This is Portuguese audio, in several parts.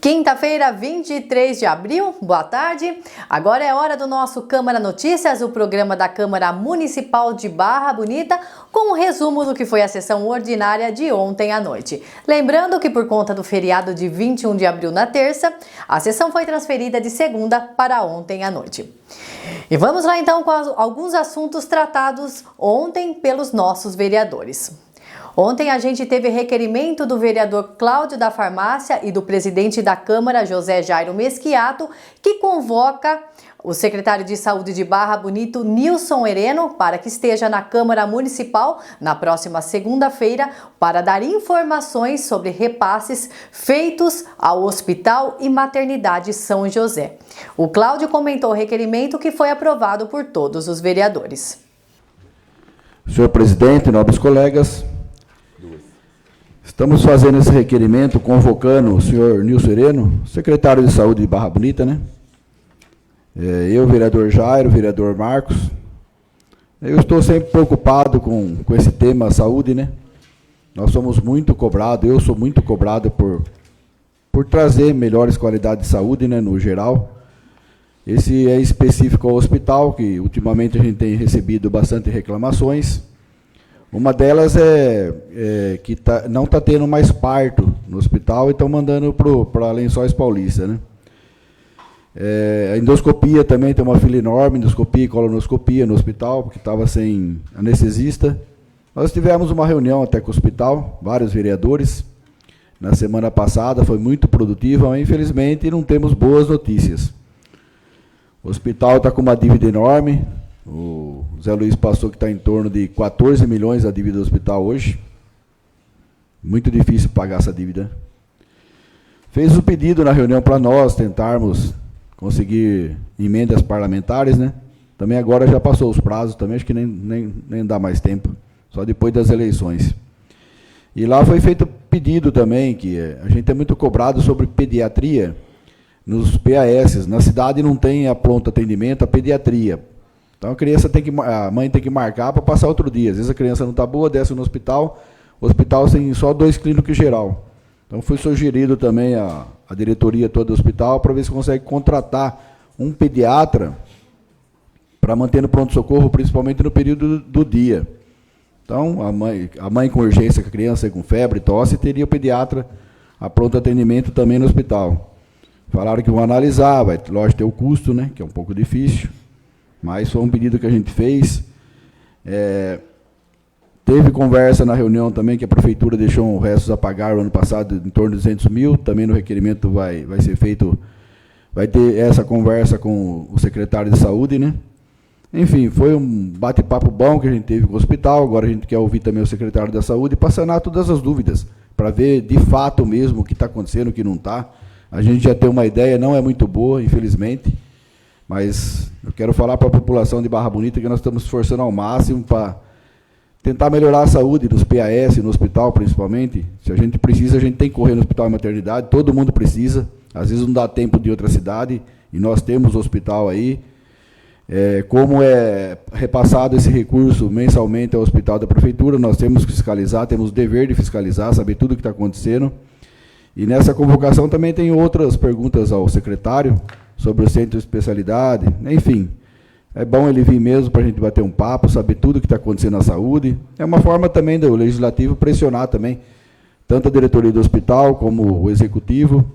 Quinta-feira, 23 de abril, boa tarde. Agora é hora do nosso Câmara Notícias, o programa da Câmara Municipal de Barra Bonita, com um resumo do que foi a sessão ordinária de ontem à noite. Lembrando que por conta do feriado de 21 de abril na terça, a sessão foi transferida de segunda para ontem à noite. E vamos lá então com alguns assuntos tratados ontem pelos nossos vereadores. Ontem a gente teve requerimento do vereador Cláudio da Farmácia e do presidente da Câmara, José Jairo Mesquiato, que convoca o secretário de Saúde de Barra Bonita, Nilson Hereno, para que esteja na Câmara Municipal na próxima segunda-feira para dar informações sobre repasses feitos ao Hospital e Maternidade São José. O Cláudio comentou o requerimento que foi aprovado por todos os vereadores. Senhor presidente, nobres colegas, estamos fazendo esse requerimento, convocando o senhor Nilson Hereno, secretário de Saúde de Barra Bonita, né? Eu, vereador Jairo, vereador Marcos. Eu estou sempre preocupado com esse tema saúde, né? Nós somos muito cobrados, eu sou muito cobrado por trazer melhores qualidades de saúde, né, no geral. Esse é específico ao hospital, que ultimamente a gente tem recebido bastante reclamações. Uma delas é que não está tendo mais parto no hospital e estão mandando para Lençóis Paulista, né? A endoscopia também tem uma fila enorme, endoscopia e colonoscopia no hospital, porque estava sem anestesista. Nós tivemos uma reunião até com o hospital, vários vereadores, na semana passada, foi muito produtiva, mas infelizmente não temos boas notícias. O hospital está com uma dívida enorme. O Zé Luiz passou que está em torno de 14 milhões a dívida do hospital hoje. Muito difícil pagar essa dívida. Fez o pedido na reunião para nós tentarmos conseguir emendas parlamentares, né? Também agora já passou os prazos, também acho que nem dá mais tempo, só depois das eleições. E lá foi feito pedido também, que a gente é muito cobrado sobre pediatria nos PAS. Na cidade não tem a pronto atendimento, a pediatria. Então a mãe tem que marcar para passar outro dia. Às vezes a criança não está boa, desce no hospital, o hospital tem só 2 clínicos geral. Então foi sugerido também a diretoria toda do hospital para ver se consegue contratar um pediatra para manter no pronto-socorro, principalmente no período do dia. Então a mãe com urgência, com a criança com febre, tosse, teria o pediatra a pronto atendimento também no hospital. Falaram que vão analisar, vai, lógico, ter o custo, né, que é um pouco difícil. Mas foi um pedido que a gente fez. Teve conversa na reunião também que a prefeitura deixou restos a pagar o ano passado em torno de 200 mil. Também no requerimento vai ser feito, vai ter essa conversa com o secretário de saúde, né? Enfim, foi um bate-papo bom que a gente teve com o hospital. Agora a gente quer ouvir também o secretário da saúde para sanar todas as dúvidas, para ver de fato mesmo o que está acontecendo, o que não está. A gente já tem uma ideia, não é muito boa, infelizmente. Mas eu quero falar para a população de Barra Bonita que nós estamos esforçando ao máximo para tentar melhorar a saúde dos PAS, no hospital principalmente. Se a gente precisa, a gente tem que correr no hospital e maternidade, todo mundo precisa. Às vezes não dá tempo de outra cidade, e nós temos o hospital aí. Como é repassado esse recurso mensalmente ao hospital da prefeitura, nós temos que fiscalizar, temos o dever de fiscalizar, saber tudo o que está acontecendo. E nessa convocação também tem outras perguntas ao secretário, sobre o centro de especialidade, enfim. É bom ele vir mesmo para a gente bater um papo, saber tudo o que está acontecendo na saúde. É uma forma também do Legislativo pressionar também, tanto a diretoria do hospital como o Executivo,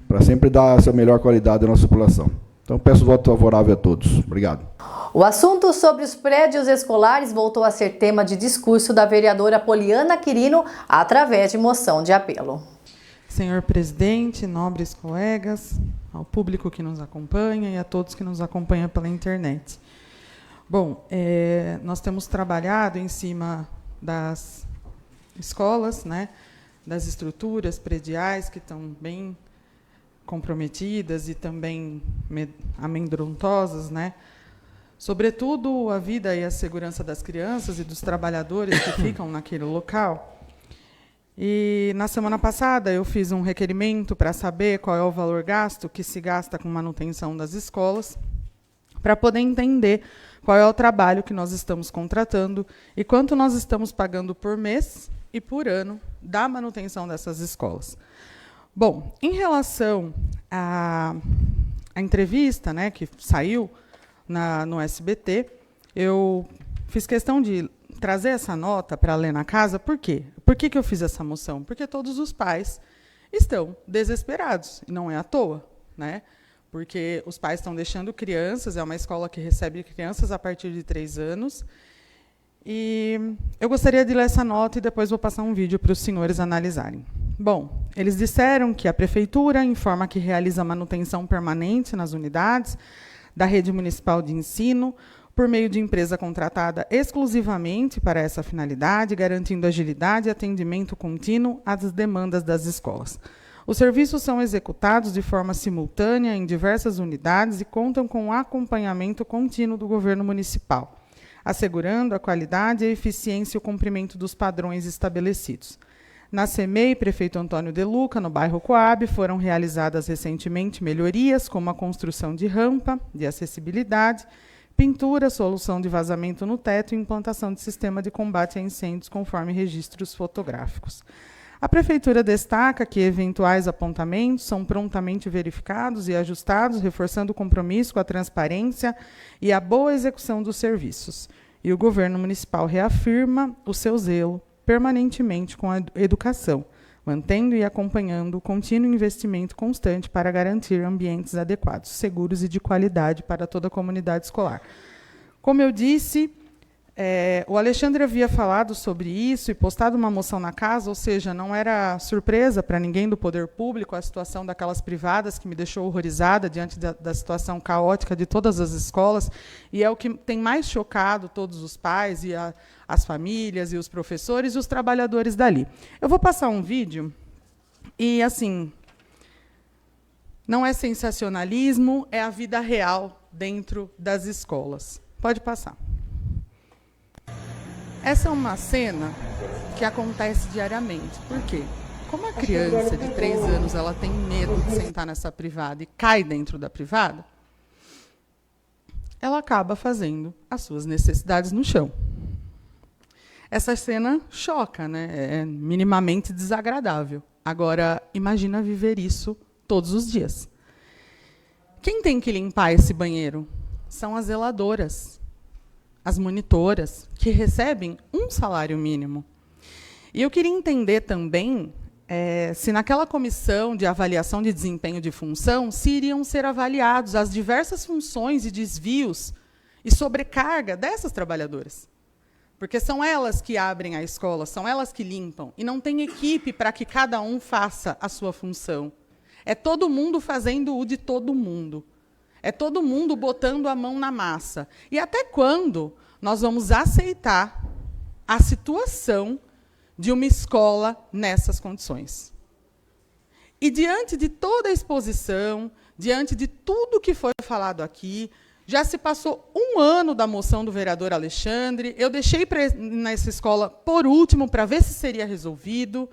para sempre dar essa melhor qualidade à nossa população. Então, peço voto favorável a todos. Obrigado. O assunto sobre os prédios escolares voltou a ser tema de discurso da vereadora Poliana Quirino através de moção de apelo. Senhor presidente, nobres colegas, ao público que nos acompanha e a todos que nos acompanham pela internet. Bom, nós temos trabalhado em cima das escolas, né, das estruturas prediais que estão bem comprometidas e também amedrontosas, né? Sobretudo a vida e a segurança das crianças e dos trabalhadores que ficam naquele local. E, na semana passada, eu fiz um requerimento para saber qual é o valor gasto que se gasta com manutenção das escolas, para poder entender qual é o trabalho que nós estamos contratando e quanto nós estamos pagando por mês e por ano da manutenção dessas escolas. Bom, em relação à entrevista, né, que saiu no SBT, eu fiz questão de trazer essa nota para ler na casa. Por quê? Por que eu fiz essa moção? Porque todos os pais estão desesperados, e não é à toa, né? Porque os pais estão deixando crianças, é uma escola que recebe crianças a partir de 3 anos, e eu gostaria de ler essa nota e depois vou passar um vídeo para os senhores analisarem. Bom, eles disseram que a Prefeitura informa que realiza manutenção permanente nas unidades da rede municipal de ensino por meio de empresa contratada exclusivamente para essa finalidade, garantindo agilidade e atendimento contínuo às demandas das escolas. Os serviços são executados de forma simultânea em diversas unidades e contam com acompanhamento contínuo do governo municipal, assegurando a qualidade, a eficiência e o cumprimento dos padrões estabelecidos. Na CEMEI, Prefeito Antônio De Luca, no bairro Coab, foram realizadas recentemente melhorias, como a construção de rampa de acessibilidade, pintura, solução de vazamento no teto e implantação de sistema de combate a incêndios, conforme registros fotográficos. A Prefeitura destaca que eventuais apontamentos são prontamente verificados e ajustados, reforçando o compromisso com a transparência e a boa execução dos serviços. E o governo municipal reafirma o seu zelo permanentemente com a educação, mantendo e acompanhando o contínuo investimento constante para garantir ambientes adequados, seguros e de qualidade para toda a comunidade escolar. Como eu disse, o Alexandre havia falado sobre isso e postado uma moção na casa, ou seja, não era surpresa para ninguém do poder público a situação daquelas privadas, que me deixou horrorizada diante da situação caótica de todas as escolas, e é o que tem mais chocado todos os pais, e as famílias, e os professores, e os trabalhadores dali. Eu vou passar um vídeo, e, assim, não é sensacionalismo, é a vida real dentro das escolas. Pode passar. Essa é uma cena que acontece diariamente. Por quê? Como a criança de 3 anos ela tem medo de sentar nessa privada e cai dentro da privada, ela acaba fazendo as suas necessidades no chão. Essa cena choca, né? É minimamente desagradável. Agora, imagina viver isso todos os dias. Quem tem que limpar esse banheiro? São as zeladoras, as monitoras, que recebem um salário mínimo. E eu queria entender também se naquela comissão de avaliação de desempenho de função, se iriam ser avaliados as diversas funções e desvios e sobrecarga dessas trabalhadoras. Porque são elas que abrem a escola, são elas que limpam, e não tem equipe para que cada um faça a sua função. É todo mundo fazendo o de todo mundo. É todo mundo botando a mão na massa. E até quando nós vamos aceitar a situação de uma escola nessas condições? E diante de toda a exposição, diante de tudo que foi falado aqui, já se passou 1 ano da moção do vereador Alexandre, eu deixei nessa escola por último para ver se seria resolvido,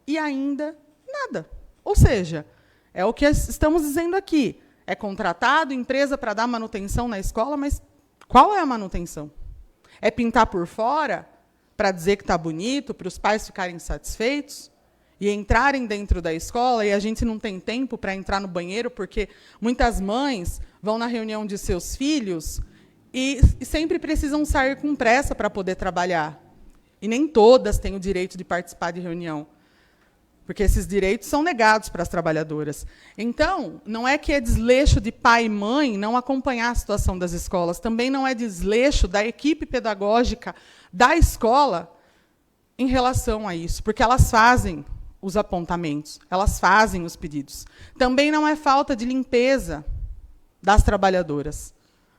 e ainda nada. Ou seja, é o que estamos dizendo aqui. É contratado empresa para dar manutenção na escola, mas qual é a manutenção? É pintar por fora para dizer que está bonito, para os pais ficarem satisfeitos e entrarem dentro da escola, e a gente não tem tempo para entrar no banheiro, porque muitas mães vão na reunião de seus filhos e sempre precisam sair com pressa para poder trabalhar. E nem todas têm o direito de participar de reunião, porque esses direitos são negados para as trabalhadoras. Então, não é que é desleixo de pai e mãe não acompanhar a situação das escolas, também não é desleixo da equipe pedagógica da escola em relação a isso, porque elas fazem os apontamentos, elas fazem os pedidos. Também não é falta de limpeza das trabalhadoras,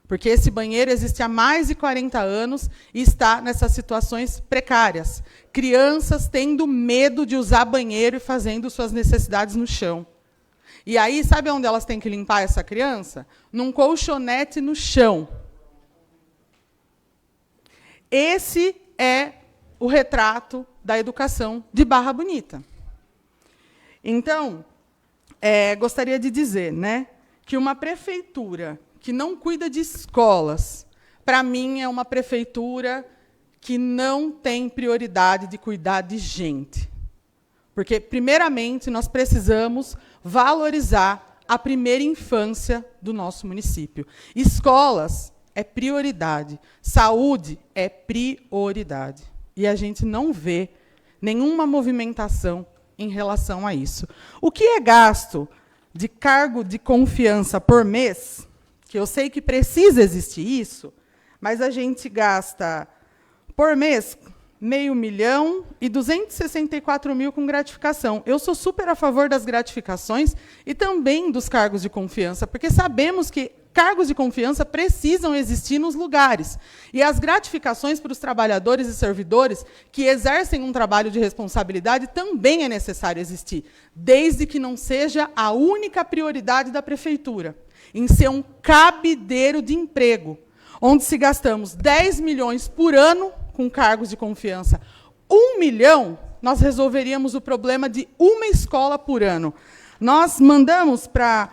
porque esse banheiro existe há mais de 40 anos e está nessas situações precárias. Crianças tendo medo de usar banheiro e fazendo suas necessidades no chão. E aí, sabe onde elas têm que limpar essa criança? Num colchonete no chão. Esse é o retrato da educação de Barra Bonita. Então, gostaria de dizer, né, que uma prefeitura que não cuida de escolas, para mim, é uma prefeitura que não tem prioridade de cuidar de gente. Porque, primeiramente, nós precisamos valorizar a primeira infância do nosso município. Escolas é prioridade, saúde é prioridade. E a gente não vê nenhuma movimentação em relação a isso. O que é gasto de cargo de confiança por mês, que eu sei que precisa existir isso, mas a gente gasta por mês R$500.264 com gratificação. Eu sou super a favor das gratificações e também dos cargos de confiança, porque sabemos que cargos de confiança precisam existir nos lugares. E as gratificações para os trabalhadores e servidores que exercem um trabalho de responsabilidade também é necessário existir, desde que não seja a única prioridade da prefeitura, em ser um cabideiro de emprego, onde se gastamos 10 milhões por ano com cargos de confiança. 1 milhão, nós resolveríamos o problema de uma escola por ano. Nós mandamos para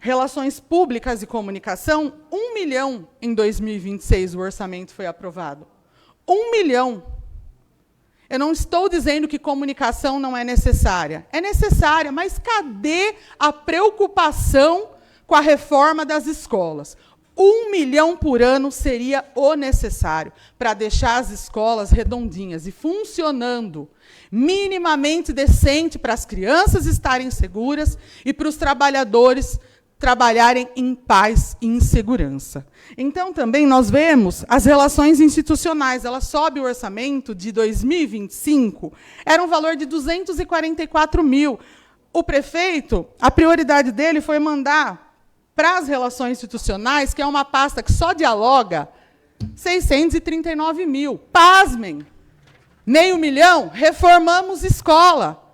Relações Públicas e Comunicação 1 milhão em 2026, o orçamento foi aprovado. 1 milhão. Eu não estou dizendo que comunicação não é necessária. É necessária, mas cadê a preocupação com a reforma das escolas? 1 milhão por ano seria o necessário para deixar as escolas redondinhas e funcionando, minimamente decente para as crianças estarem seguras e para os trabalhadores trabalharem em paz e em segurança. Então, também, nós vemos as relações institucionais. Ela sobe o orçamento de 2025, era um valor de 244 mil. O prefeito, a prioridade dele foi mandar para as relações institucionais, que é uma pasta que só dialoga, 639 mil. Pasmem! R$500 mil, reformamos escola.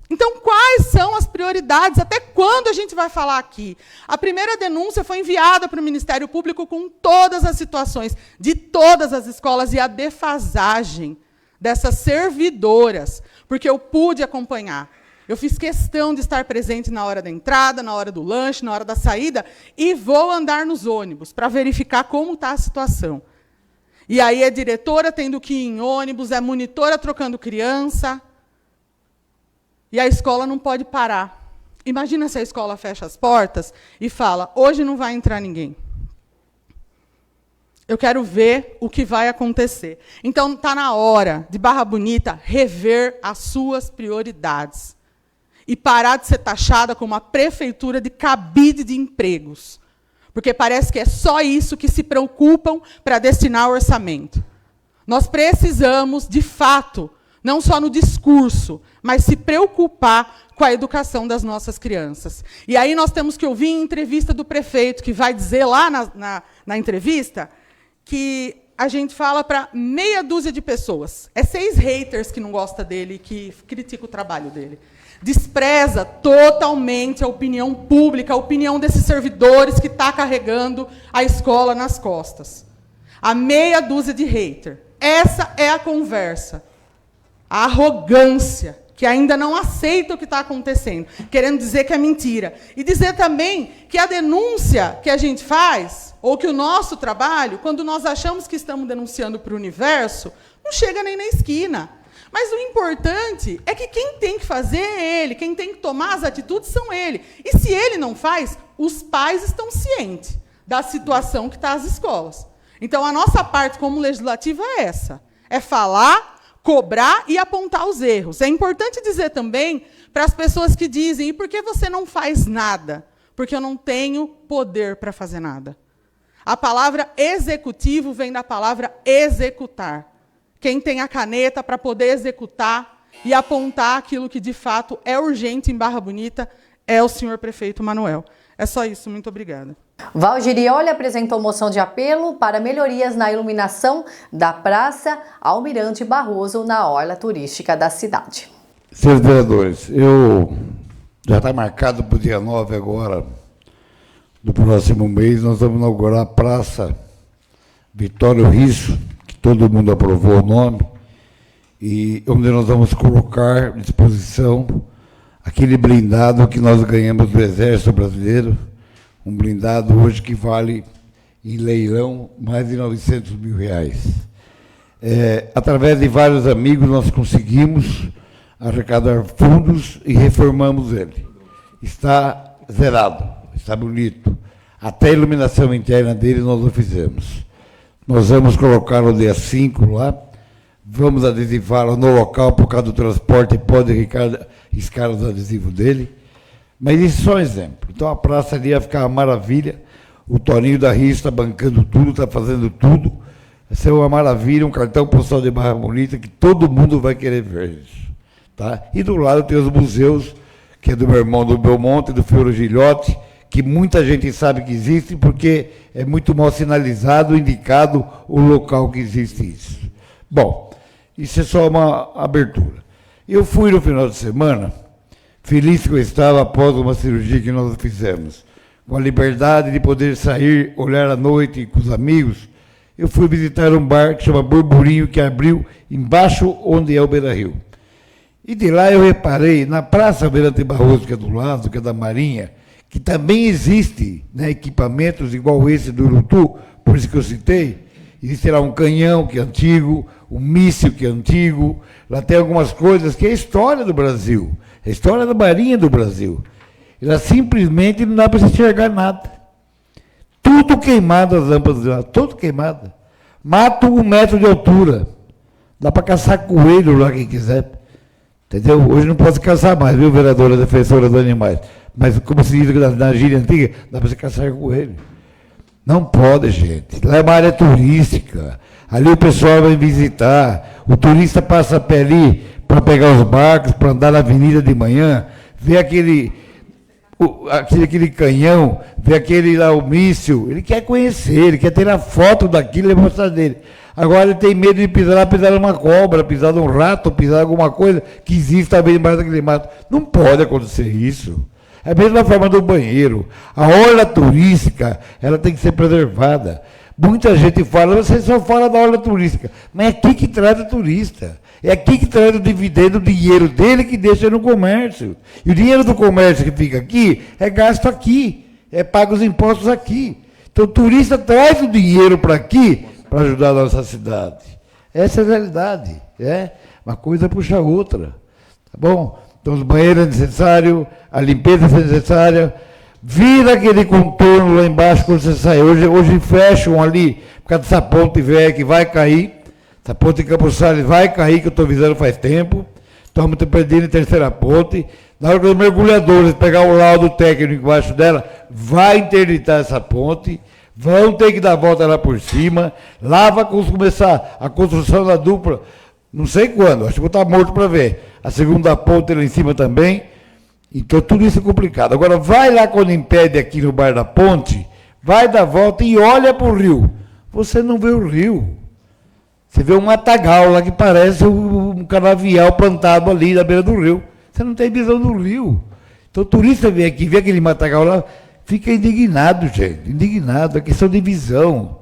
Então, quais são as prioridades? Até quando a gente vai falar aqui? A primeira denúncia foi enviada para o Ministério Público com todas as situações de todas as escolas e a defasagem dessas servidoras, porque eu pude acompanhar. Eu fiz questão de estar presente na hora da entrada, na hora do lanche, na hora da saída, e vou andar nos ônibus para verificar como está a situação. E aí é diretora tendo que ir em ônibus, é monitora trocando criança, e a escola não pode parar. Imagina se a escola fecha as portas e fala, hoje não vai entrar ninguém. Eu quero ver o que vai acontecer. Então, está na hora de Barra Bonita rever as suas prioridades e parar de ser taxada como uma prefeitura de cabide de empregos. Porque parece que é só isso que se preocupam para destinar o orçamento. Nós precisamos, de fato, não só no discurso, mas se preocupar com a educação das nossas crianças. E aí nós temos que ouvir em entrevista do prefeito, que vai dizer lá na entrevista que a gente fala para meia dúzia de pessoas. É 6 haters que não gostam dele, que criticam o trabalho dele. Despreza totalmente a opinião pública, a opinião desses servidores que está carregando a escola nas costas. A meia dúzia de hater. Essa é a conversa. A arrogância, que ainda não aceita o que está acontecendo, querendo dizer que é mentira. E dizer também que a denúncia que a gente faz, ou que o nosso trabalho, quando nós achamos que estamos denunciando para o universo, não chega nem na esquina. Mas o importante é que quem tem que fazer é ele, quem tem que tomar as atitudes são ele. E se ele não faz, os pais estão cientes da situação que está as escolas. Então, a nossa parte como legislativa é essa. É falar, cobrar e apontar os erros. É importante dizer também para as pessoas que dizem, e por que você não faz nada? Porque eu não tenho poder para fazer nada. A palavra executivo vem da palavra executar. Quem tem a caneta para poder executar e apontar aquilo que, de fato, é urgente em Barra Bonita é o senhor prefeito Manuel. É só isso. Muito obrigada. Valgirioli apresentou moção de apelo para melhorias na iluminação da Praça Almirante Barroso na orla turística da cidade. Senhores vereadores, já está marcado para o dia 9 agora, do próximo mês, nós vamos inaugurar a Praça Vitório Risso, que todo mundo aprovou o nome, e onde nós vamos colocar à disposição aquele blindado que nós ganhamos do Exército Brasileiro, um blindado hoje que vale, em leilão, mais de R$900 mil. Através de vários amigos, nós conseguimos arrecadar fundos e reformamos ele. Está zerado, está bonito. Até a iluminação interna dele nós o fizemos. Nós vamos colocar no dia 5 lá, vamos adesivá-lo no local por causa do transporte, pode riscar os adesivos dele. Mas isso é só um exemplo. Então a praça ali ia ficar uma maravilha. O Toninho da Rio está bancando tudo, está fazendo tudo. Vai ser uma maravilha, um cartão postal de Barra Bonita que todo mundo vai querer ver isso. Tá? E do lado tem os museus, que é do meu irmão do Belmonte, do Fiore Gilhote, que muita gente sabe que existe, porque é muito mal sinalizado, indicado o local que existe isso. Bom, isso é só uma abertura. Eu fui no final de semana, feliz que eu estava após uma cirurgia que nós fizemos, com a liberdade de poder sair, olhar à noite com os amigos. Eu fui visitar um bar que chama Burburinho, que abriu embaixo onde é o Beira-Rio. E de lá eu reparei, na Praça Almirante Barroso, que é do lado, que é da Marinha, que também existe, né, equipamentos igual esse do Urutu, por isso que eu citei. Existe lá um canhão que é antigo, um míssil que é antigo, lá tem algumas coisas que é a história do Brasil, a história da Marinha do Brasil. E lá simplesmente não dá para se enxergar nada. Tudo queimado, as lâmpadas de lá, tudo queimado. Mato 1 metro de altura. Dá para caçar coelho lá, quem quiser. Entendeu? Hoje não pode caçar mais, viu, vereadora defensora dos animais. Mas, como se diz na gíria antiga, dá para você caçar coelho. Não pode, gente. Lá é uma área turística. Ali o pessoal vai visitar. O turista passa a pé ali para pegar os barcos, para andar na avenida de manhã, ver aquele canhão, ver aquele lá, o míssil. Ele quer conhecer, ele quer ter a foto daquilo e mostrar dele. Agora ele tem medo de pisar numa cobra, pisar num rato, pisar em alguma coisa que existe também embaixo daquele mato. Não pode acontecer isso. É a mesma forma do banheiro. A orla turística, ela tem que ser preservada. Muita gente fala, você só fala da orla turística, mas é aqui que traz o turista. É aqui que traz o dividendo, o dinheiro dele que deixa no comércio. E o dinheiro do comércio que fica aqui é gasto aqui, é pago os impostos aqui. Então o turista traz o dinheiro para aqui para ajudar a nossa cidade. Essa é a realidade. Uma coisa puxa a outra. Tá bom? Então, os banheiros é necessário, a limpeza é necessária. Vira aquele contorno lá embaixo quando você sai. Hoje fecham ali, por causa dessa ponte velha que vai cair. Essa ponte de Campos Salles vai cair, que eu estou avisando faz tempo. Estamos perdendo a terceira ponte. Na hora que os mergulhadores pegar o laudo técnico embaixo dela, vai interditar essa ponte. Vão ter que dar a volta lá por cima. Lá vai começar a construção da dupla. Não sei quando, acho que vou estar morto para ver. A segunda ponte lá em cima também. Então, tudo isso é complicado. Agora, vai lá quando impede aqui no bar da ponte, vai dar volta e olha para o rio. Você não vê o rio. Você vê um matagal lá que parece um canavial plantado ali na beira do rio. Você não tem visão do rio. Então, o turista vem aqui, vê aquele matagal lá, fica indignado, gente. Indignado, é questão de visão.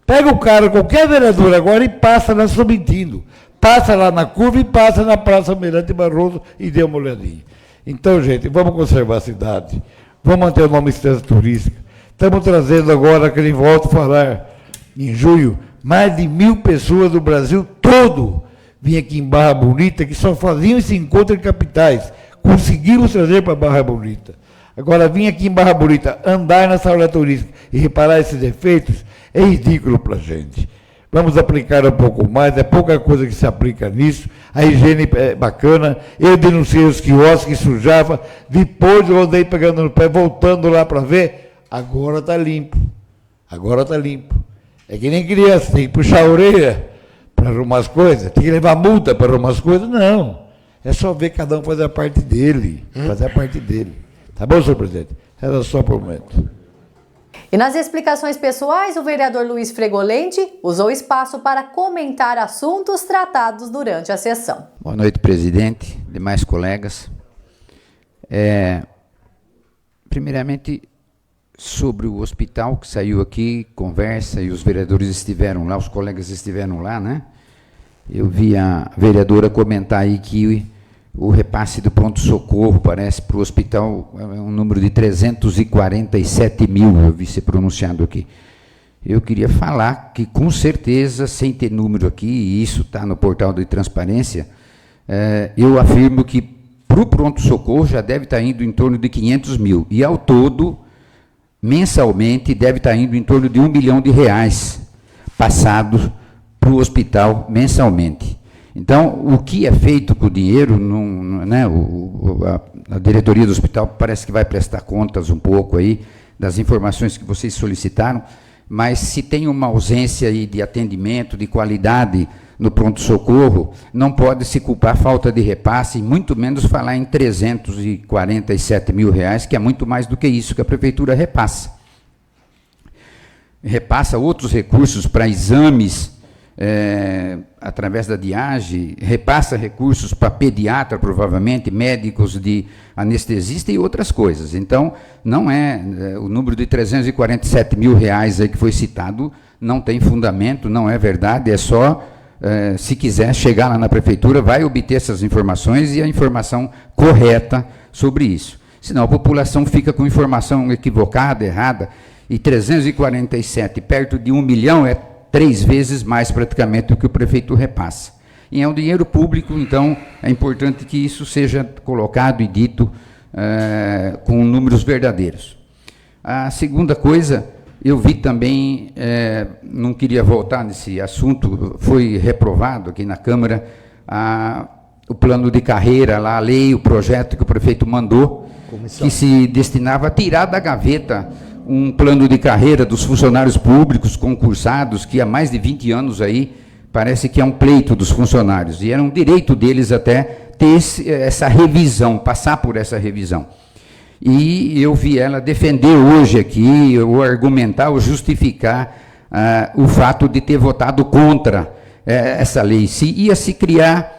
Pega o cara, qualquer vereador agora, e passa lá Sobintino. Passa lá na curva e passa na Praça Almirante Barroso e dê uma olhadinha. Então, gente, vamos conservar a cidade, vamos manter o nome Estância Turística. Estamos trazendo agora, que ele volta a falar, em junho, mais de 1.000 pessoas do Brasil todo vinham aqui em Barra Bonita, que só faziam esse encontro em capitais. Conseguimos trazer para Barra Bonita. Agora, vir aqui em Barra Bonita, andar nessa aula turística e reparar esses efeitos, é ridículo para a gente. Vamos aplicar um pouco mais, é pouca coisa que se aplica nisso, a higiene é bacana, eu denunciei os quiosques que sujava, depois eu andei pegando no pé, voltando lá para ver, agora está limpo, É que nem criança, tem que puxar a orelha para arrumar as coisas, tem que levar multa para arrumar as coisas, não, é só ver cada um fazer a parte dele, Tá bom, senhor presidente? Era só por um momento. E nas explicações pessoais, o vereador Luiz Fregolente usou espaço para comentar assuntos tratados durante a sessão. Boa noite, presidente, demais colegas. Primeiramente, sobre o hospital que saiu aqui, conversa, e os vereadores estiveram lá, os colegas estiveram lá, né? Eu vi a vereadora comentar aí que o repasse do pronto-socorro, parece, para o hospital, é um número de 347 mil, eu vi ser pronunciado aqui. eu queria falar que, com certeza, sem ter número aqui, e isso está no portal de transparência, eu afirmo que para o pronto-socorro já deve estar indo em torno de 500 mil, e ao todo, mensalmente, deve estar indo em torno de R$1 milhão passados para o hospital mensalmente. Então, o que é feito com o dinheiro, né, a diretoria do hospital parece que vai prestar contas um pouco aí das informações que vocês solicitaram, mas se tem uma ausência aí de atendimento, de qualidade no pronto-socorro, não pode se culpar a falta de repasse, muito menos falar em R$347 mil, que é muito mais do que isso que a prefeitura repassa. Repassa outros recursos para exames, através da DIAGE, repassa recursos para pediatra, provavelmente, médicos de anestesista e outras coisas. Então, não o número de R$347 mil aí que foi citado, não tem fundamento, não é verdade, é só, se quiser chegar lá na prefeitura, vai obter essas informações e a informação correta sobre isso. Senão a população fica com informação equivocada, errada, e 347 perto de 1 milhão é 3 vezes mais praticamente do que o prefeito repassa. E é um dinheiro público, então é importante que isso seja colocado e dito com números verdadeiros. A segunda coisa, eu vi também, não queria voltar nesse assunto, foi reprovado aqui na Câmara o plano de carreira, lá, a lei, o projeto que o prefeito mandou, que se destinava a tirar da gaveta um plano de carreira dos funcionários públicos concursados, que há mais de 20 anos aí, parece que é um pleito dos funcionários, e era um direito deles até ter essa revisão, passar por essa revisão. E eu vi ela defender hoje aqui, ou argumentar, ou justificar o fato de ter votado contra essa lei. Ia se criar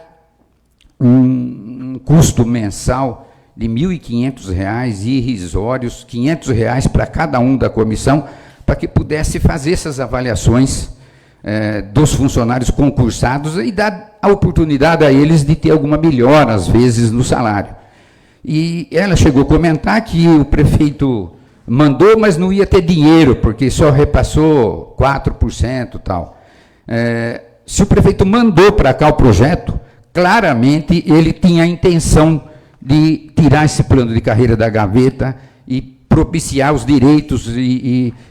um custo mensal de R$ 1.500 irrisórios, R$ 500 para cada um da comissão, para que pudesse fazer essas avaliações dos funcionários concursados e dar a oportunidade a eles de ter alguma melhora, às vezes, no salário. E ela chegou a comentar que o prefeito mandou, mas não ia ter dinheiro, porque só repassou 4% e tal. Se o prefeito mandou para cá o projeto, claramente ele tinha a intenção de tirar esse plano de carreira da gaveta e propiciar os direitos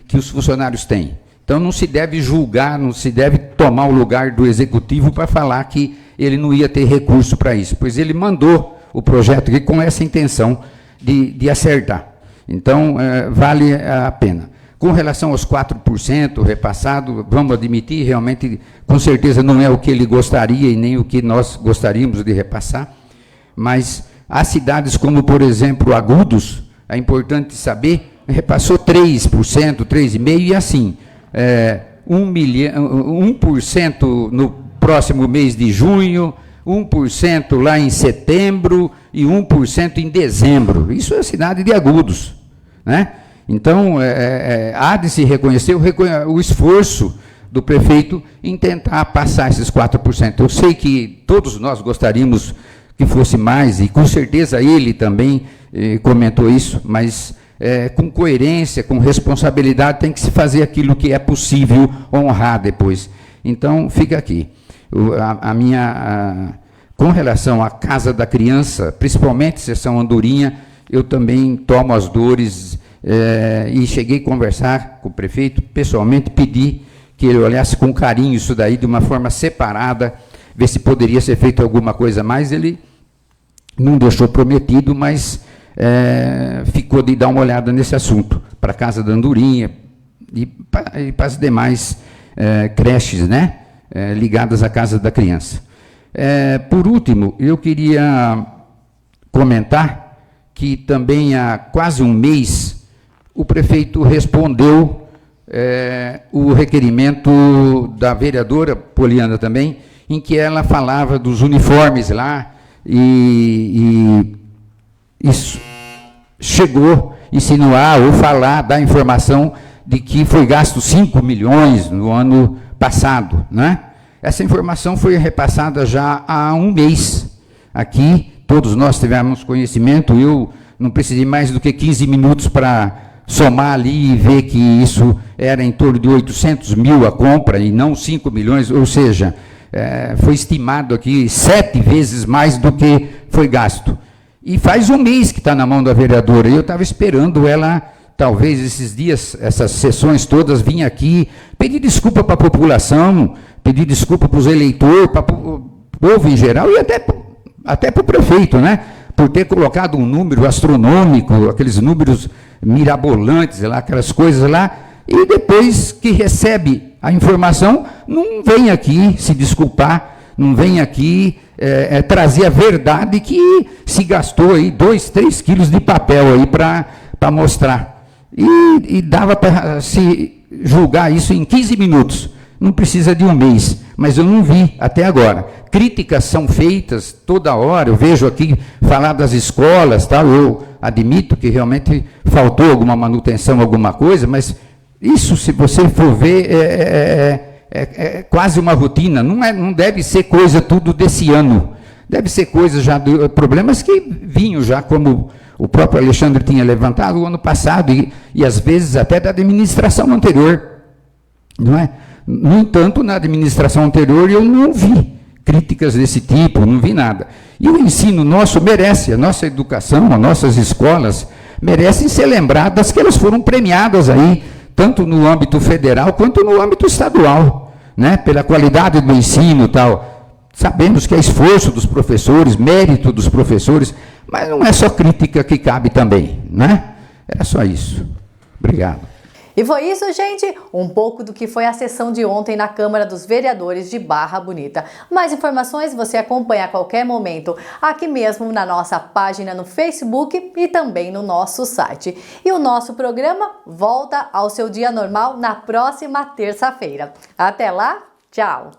que os funcionários têm. Então, não se deve julgar, não se deve tomar o lugar do executivo para falar que ele não ia ter recurso para isso, pois ele mandou o projeto aqui com essa intenção de acertar. Então, vale a pena. Com relação aos 4% repassado, vamos admitir, realmente, com certeza não é o que ele gostaria e nem o que nós gostaríamos de repassar, mas há cidades como, por exemplo, Agudos, é importante saber, repassou 3%, 3,5%, e assim, 1% no próximo mês de junho, 1% lá em setembro e 1% em dezembro. Isso é a cidade de Agudos, né? Então, há de se reconhecer o esforço do prefeito em tentar passar esses 4%. Eu sei que todos nós gostaríamos que fosse mais, e com certeza ele também comentou isso, mas com coerência, com responsabilidade, tem que se fazer aquilo que é possível honrar depois. Então, fica aqui. Com relação à Casa da Criança, principalmente seção Andorinha, eu também tomo as dores e cheguei a conversar com o prefeito, pessoalmente, pedi que ele olhasse com carinho isso daí, de uma forma separada, ver se poderia ser feito alguma coisa a mais. Ele não deixou prometido, mas ficou de dar uma olhada nesse assunto, para a Casa da Andorinha e para as demais creches, né, ligadas à Casa da Criança. Por último, eu queria comentar que também há quase um mês o prefeito respondeu o requerimento da vereadora Poliana também, em que ela falava dos uniformes lá, e isso chegou a insinuar ou falar, dar informação de que foi gasto 5 milhões no ano passado, né? Essa informação foi repassada já há um mês. Aqui, todos nós tivemos conhecimento, eu não precisei mais do que 15 minutos para somar ali e ver que isso era em torno de 800 mil a compra e não 5 milhões, ou seja, foi estimado aqui 7 vezes mais do que foi gasto. E faz um mês que está na mão da vereadora, e eu estava esperando ela, talvez esses dias, essas sessões todas, vir aqui, pedir desculpa para a população, pedir desculpa para os eleitores, para o povo em geral, e até para o prefeito, né? Por ter colocado um número astronômico, aqueles números mirabolantes, lá, aquelas coisas lá, e depois que recebe a informação, não vem aqui se desculpar, não vem aqui trazer a verdade que se gastou aí 2, 3 quilos de papel aí para mostrar. E dava para se julgar isso em 15 minutos, não precisa de um mês, mas eu não vi até agora. Críticas são feitas toda hora, eu vejo aqui falar das escolas, tal, eu admito que realmente faltou alguma manutenção, alguma coisa, mas isso, se você for ver, é quase uma rotina, não deve ser coisa tudo desse ano, deve ser coisa já de problemas que vinham já, como o próprio Alexandre tinha levantado o ano passado, e às vezes até da administração anterior, não é? No entanto, na administração anterior eu não vi críticas desse tipo, não vi nada. E o ensino nosso merece, a nossa educação, as nossas escolas merecem ser lembradas que elas foram premiadas aí, tanto no âmbito federal quanto no âmbito estadual, né? Pela qualidade do ensino e tal. Sabemos que é esforço dos professores, mérito dos professores, mas não é só crítica que cabe também, né? Era só isso. Obrigado. E foi isso, gente, um pouco do que foi a sessão de ontem na Câmara dos Vereadores de Barra Bonita. Mais informações você acompanha a qualquer momento aqui mesmo na nossa página no Facebook e também no nosso site. E o nosso programa volta ao seu dia normal na próxima terça-feira. Até lá, tchau!